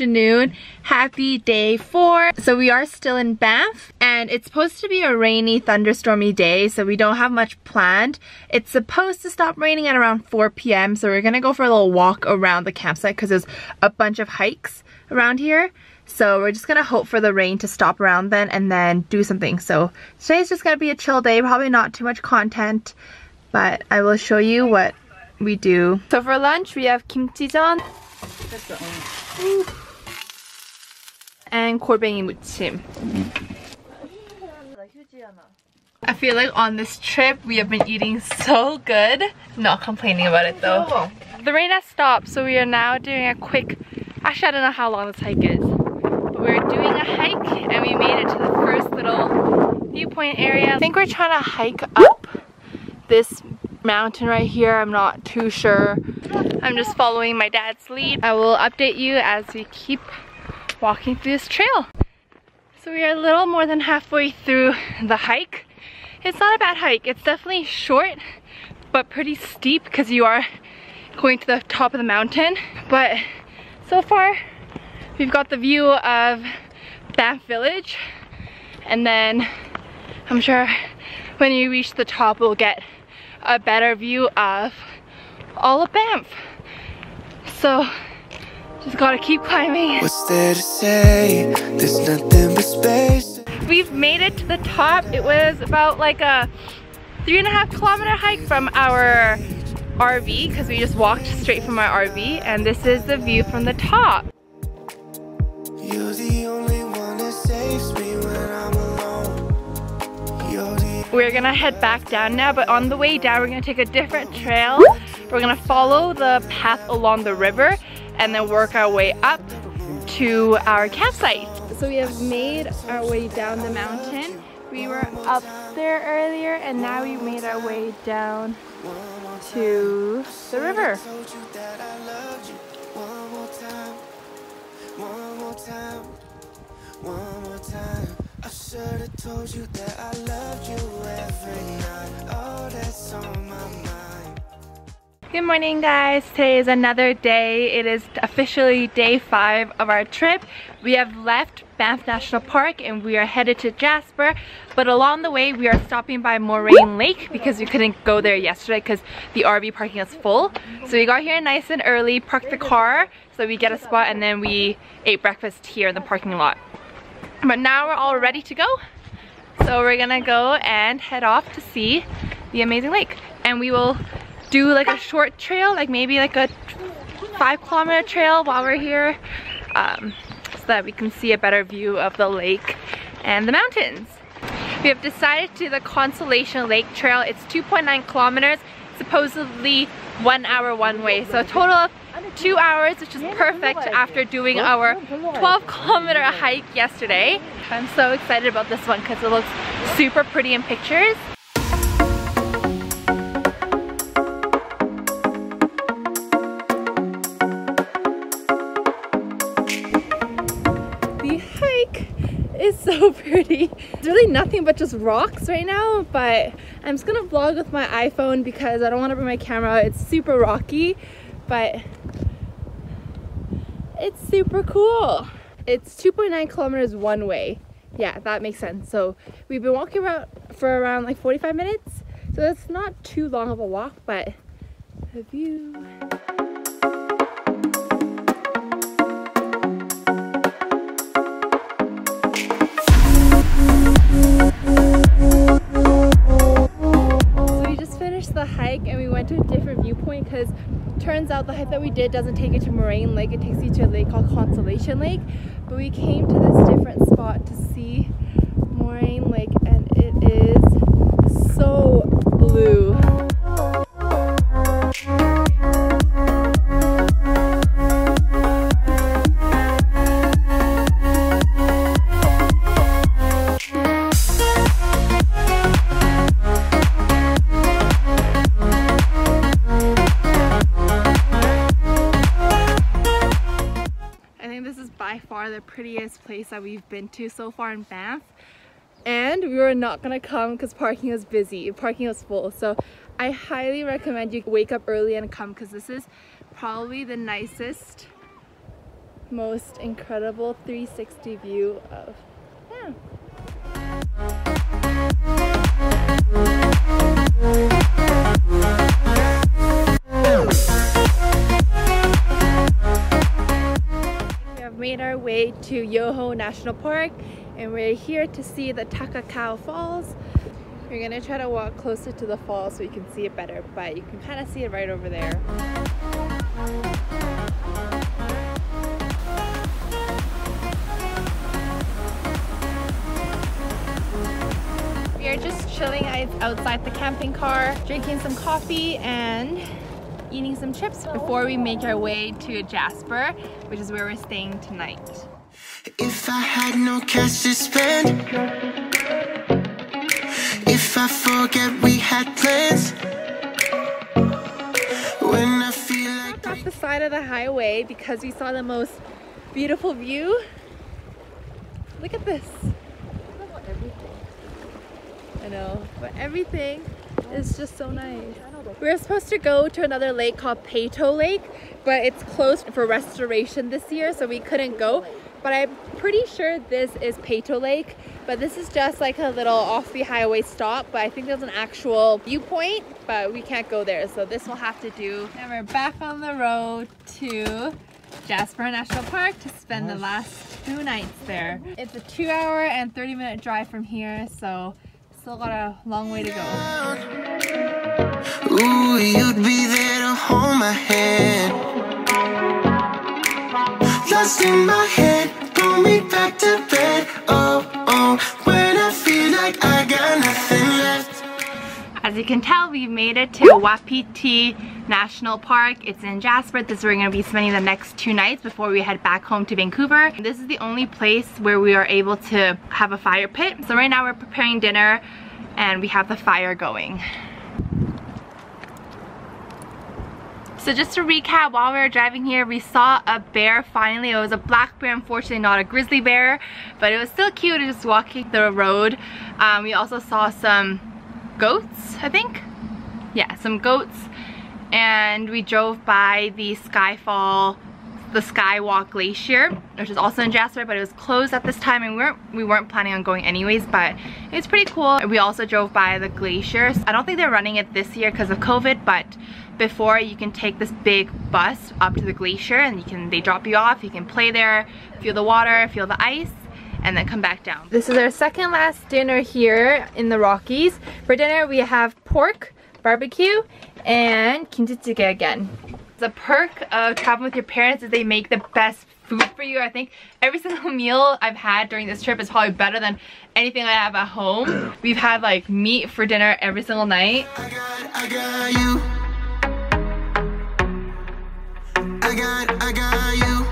afternoon. Happy day 4. So we are still in Banff and it's supposed to be a rainy, thunderstormy day, so we don't have much planned. It's supposed to stop raining at around 4 p.m. so we're gonna go for a little walk around the campsite because there's a bunch of hikes around here. So we're just gonna hope for the rain to stop around then and then do something. So today's just gonna be a chill day, probably not too much content, but I will show you what we do. So for lunch we have kimchijeon and 골뱅이 무침. I feel like on this trip we have been eating so good. Not complaining about it though. The rain has stopped, so we are now doing a quick, actually I don't know how long this hike is, but we're doing a hike and we made it to the first little viewpoint area. I think we're trying to hike up this mountain right here. I'm not too sure. I'm just following my dad's lead. I will update you as we keep walking through this trail. So we are a little more than halfway through the hike. It's not a bad hike. It's definitely short but pretty steep because you are going to the top of the mountain. But so far we've got the view of Banff Village, and then I'm sure when you reach the top we'll get a better view of all of Banff. So just gotta keep climbing. What's there to say? There's nothing but space. We've made it to the top. It was about like a 3.5 kilometer hike from our RV because we just walked straight from our RV, and this is the view from the top. You're the only one that saves me when I'm alone. We're gonna head back down now, but on the way down we're gonna take a different trail. We're gonna follow the path along the river and then work our way up to our campsite. So we have made our way down the mountain. We were up there earlier and now we made our way down to the river. I should have told you that I loved you every night. Oh, that's on my mind. Good morning guys, today is another day. It is officially day 5 of our trip. We have left Banff National Park and we are headed to Jasper, but along the way we are stopping by Moraine Lake because we couldn't go there yesterday because the RV parking is full. So we got here nice and early, parked the car so we get a spot, and then we ate breakfast here in the parking lot. But now we're all ready to go. So we're gonna go and head off to see the amazing lake. And we will do like a short trail, like maybe like a 5 kilometer trail while we're here, so that we can see a better view of the lake and the mountains. We have decided to do the Consolation Lake Trail. It's 2.9 kilometers, supposedly 1 hour one way. So a total of 2 hours, which is perfect after doing our 12 kilometer hike yesterday. I'm so excited about this one because it looks super pretty in pictures. The hike is so pretty. It's really nothing but just rocks right now, but I'm just gonna vlog with my iPhone because I don't want to bring my camera. It's super rocky, but it's super cool. It's 2.9 kilometers one way. Yeah, that makes sense. So we've been walking around for around like 45 minutes. So that's not too long of a walk, but the view. So we just finished the hike and we went to a different viewpoint because turns out the hike that we did doesn't take you to Moraine Lake, it takes you to a lake called Consolation Lake. But we came to this different spot to see Moraine Lake and it is so blue. By far the prettiest place that we've been to so far in Banff, and we were not gonna come because parking was busy, parking was full. So I highly recommend you wake up early and come because this is probably the nicest most incredible 360 view of Banff. We have made our way to Yoho National Park and we're here to see the Takakau Falls. We're gonna try to walk closer to the falls so you can see it better, but you can kind of see it right over there. We are just chilling outside the camping car, drinking some coffee and eating some chips before we make our way to Jasper, which is where we're staying tonight. If I had no cash to spend, if I forget we had plans, when I feel like off the side of the highway because we saw the most beautiful view. Look at this. I know, but everything is just so nice. We were supposed to go to another lake called Pato Lake, but it's closed for restoration this year, so we couldn't go. But I'm pretty sure this is Pato Lake, but this is just like a little off the highway stop, but I think there's an actual viewpoint, but we can't go there, so this will have to do. And we're back on the road to Jasper National Park to spend the last 2 nights there. It's a 2-hour and 30-minute drive from here, so still got a long way to go. ooh, you'd be there to hold my hand, lost in my head, pull me back to bed. Oh, oh, when I feel like I got nothing left. As you can tell, we've made it to Wapiti National Park. It's in Jasper. This is where we're going to be spending the next 2 nights before we head back home to Vancouver. This is the only place where we are able to have a fire pit. So right now we're preparing dinner and we have the fire going. So just to recap, while we were driving here, we saw a bear finally. It was a black bear, unfortunately not a grizzly bear, but it was still cute just walking the road. We also saw some goats, I think? Yeah, some goats. And we drove by the Skywalk Glacier, which is also in Jasper, but it was closed at this time and we weren't planning on going anyways, but it's pretty cool. We also drove by the glaciers. I don't think they're running it this year because of COVID, but before you can take this big bus up to the glacier and they drop you off. You can play there, feel the water, feel the ice, and then come back down. This is our second last dinner here in the Rockies. For dinner we have pork, barbecue, and kimchi jjigae again. The perk of traveling with your parents is they make the best food for you. I think every single meal I've had during this trip is probably better than anything I have at home. We've had like meat for dinner every single night. I got you. I got you. I got you.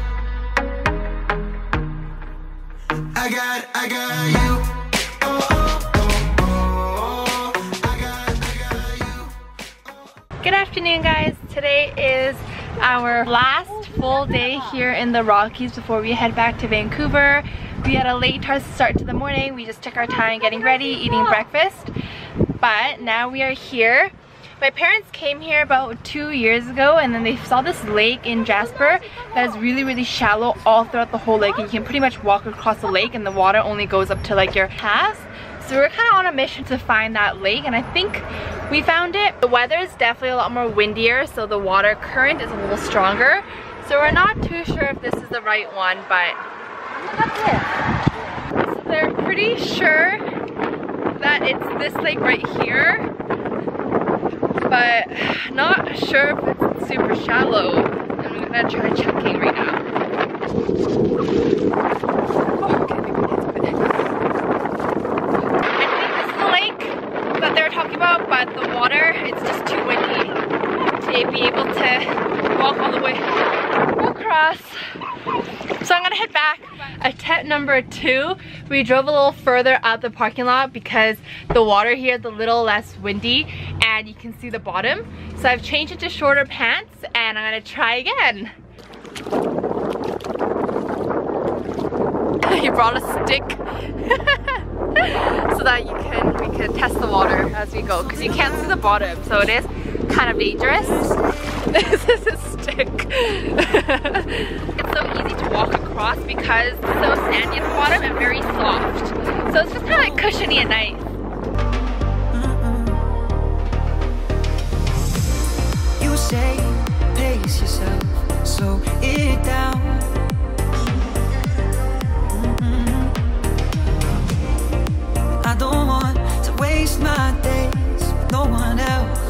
Good afternoon, guys. Today is our last full day here in the Rockies before we head back to Vancouver. We had a late start to the morning. We just took our time getting ready, eating breakfast. But now we are here. My parents came here about 2 years ago and then they saw this lake in Jasper that is really, really shallow all throughout the whole lake. And you can pretty much walk across the lake and the water only goes up to like your calves. So we're kind of on a mission to find that lake and I think we found it. The weather is definitely a lot more windier, so the water current is a little stronger. So we're not too sure if this is the right one, but look at this. So they're pretty sure that it's this lake right here, but not sure if it's super shallow. I'm gonna try checking right now. That they're talking about, but the water, it's just too windy to be able to walk all the way across. So I'm gonna head back. At tent number 2, we drove a little further out the parking lot because the water here is a little less windy and you can see the bottom. So I've changed into shorter pants and I'm gonna try again. He brought a stick. So that we can test the water as we go because you can't see the bottom, so it is kind of dangerous. This is a stick. It's so easy to walk across because it's so sandy at the bottom and very soft. So it's just kind of like cushiony and nice. You say, pace yourself, slow it down. I don't want to waste my days with no one else.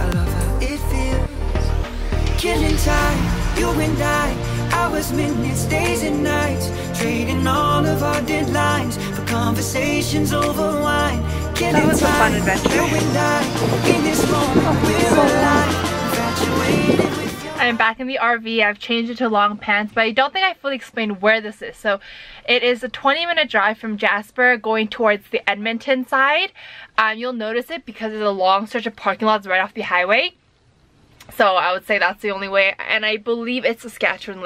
I love how it feels. Killing time, you and I, hours, minutes, days and nights, trading all of our deadlines for conversations over wine. That was a fun adventure. You and I, in this moment, we're alive, infatuated with your... I'm back in the RV. I've changed it to long pants, but I don't think I fully explained where this is. So it is a 20-minute drive from Jasper going towards the Edmonton side. You'll notice it because there's a long stretch of parking lots right off the highway. So I would say that's the only way, and I believe it's Saskatchewan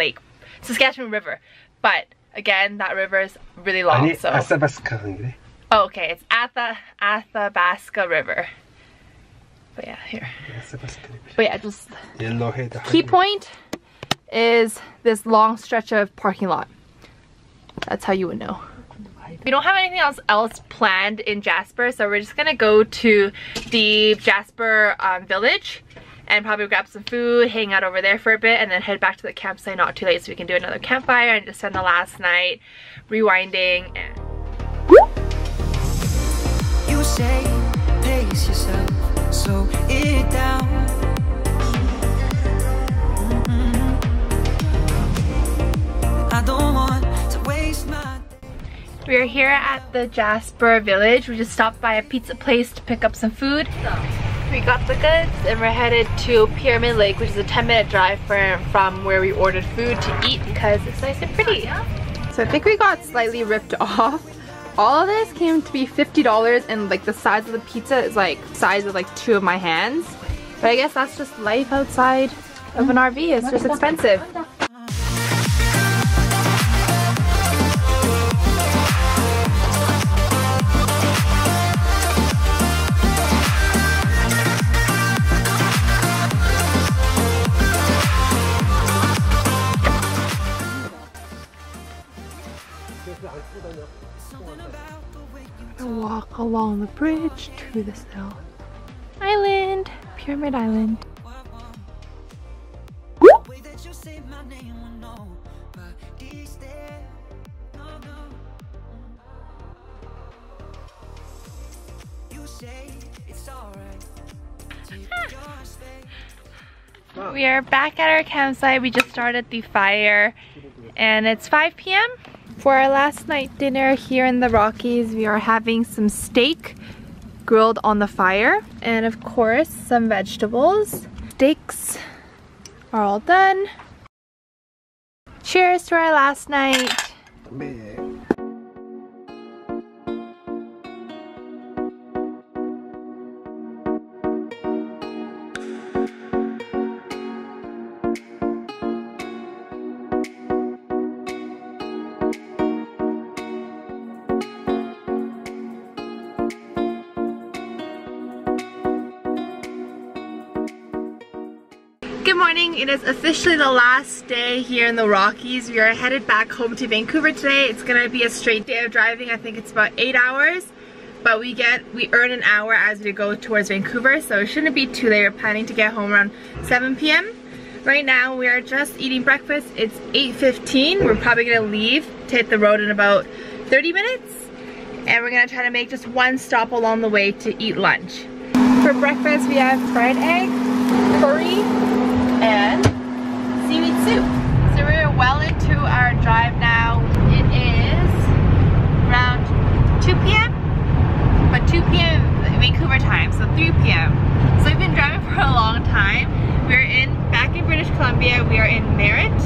River. But again, that river is really long. So oh, okay, it's Athabasca River. But yeah, here. But yeah, just key point is this long stretch of parking lot. That's how you would know. We don't have anything else planned in Jasper, so we're just gonna go to the Jasper Village and probably grab some food, hang out over there for a bit, and then head back to the campsite not too late so we can do another campfire and just spend the last night rewinding. And you say, pace yourself, slow it down. I don't want to waste my... We're here at the Jasper Village. We just stopped by a pizza place to pick up some food. We got the goods and we're headed to Pyramid Lake, which is a 10-minute drive from where we ordered food to eat because it's nice and pretty. So I think we got slightly ripped off. All of this came to be $50 and like the size of the pizza is like the size of like 2 of my hands. But I guess that's just life outside of an RV. It's just expensive. Walk along the bridge to this little island, Pyramid Island. We are back at our campsite. We just started the fire and it's 5 p.m. For our last night dinner here in the Rockies, we are having some steak grilled on the fire and of course some vegetables. Steaks are all done. Cheers to our last night. Good morning, it is officially the last day here in the Rockies. We are headed back home to Vancouver today. It's gonna be a straight day of driving. I think it's about 8 hours, but we earn an hour as we go towards Vancouver, so it shouldn't be too late. We're planning to get home around 7 p.m. Right now we are just eating breakfast. It's 8:15. We're probably gonna leave to hit the road in about 30 minutes, and we're gonna try to make just one stop along the way to eat lunch. For breakfast we have fried egg, curry, and seaweed soup. So we're well into our drive now. It is around 2 p.m. but 2 p.m. Vancouver time, so 3 p.m. So we've been driving for a long time. We're back in British Columbia. We are in Merritt.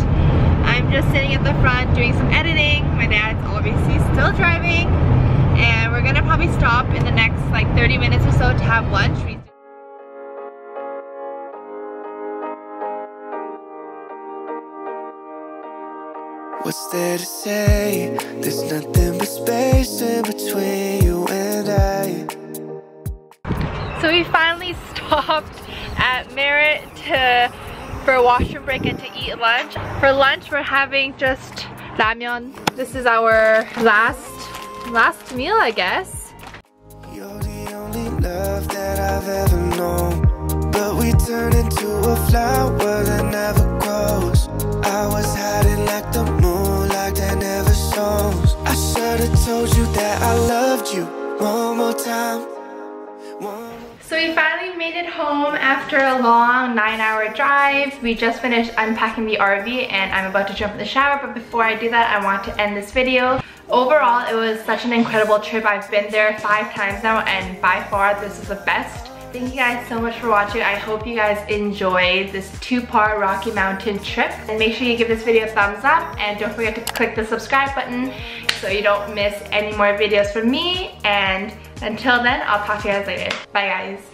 I'm just sitting at the front doing some editing. My dad's obviously still driving, and we're gonna probably stop in the next like 30 minutes or so to have lunch. What's there to say? There's nothing but space in between you and I. So we finally stopped at Merritt to for a washroom break and to eat lunch. For lunch, we're having just ramyeon. This is our last meal, I guess. You're the only love that I've ever known, but we turn into a flower that never grows. I was hiding like the moonlight that never shows. I should've told you that I loved you one more time. So we finally made it home after a long 9-hour drive. We just finished unpacking the RV and I'm about to jump in the shower, but before I do that, I want to end this video. Overall, it was such an incredible trip. I've been there 5 times now and by far this is the best. Thank you guys so much for watching. I hope you guys enjoyed this 2-part Rocky Mountain trip. And make sure you give this video a thumbs up and don't forget to click the subscribe button so you don't miss any more videos from me. And until then, I'll talk to you guys later. Bye guys.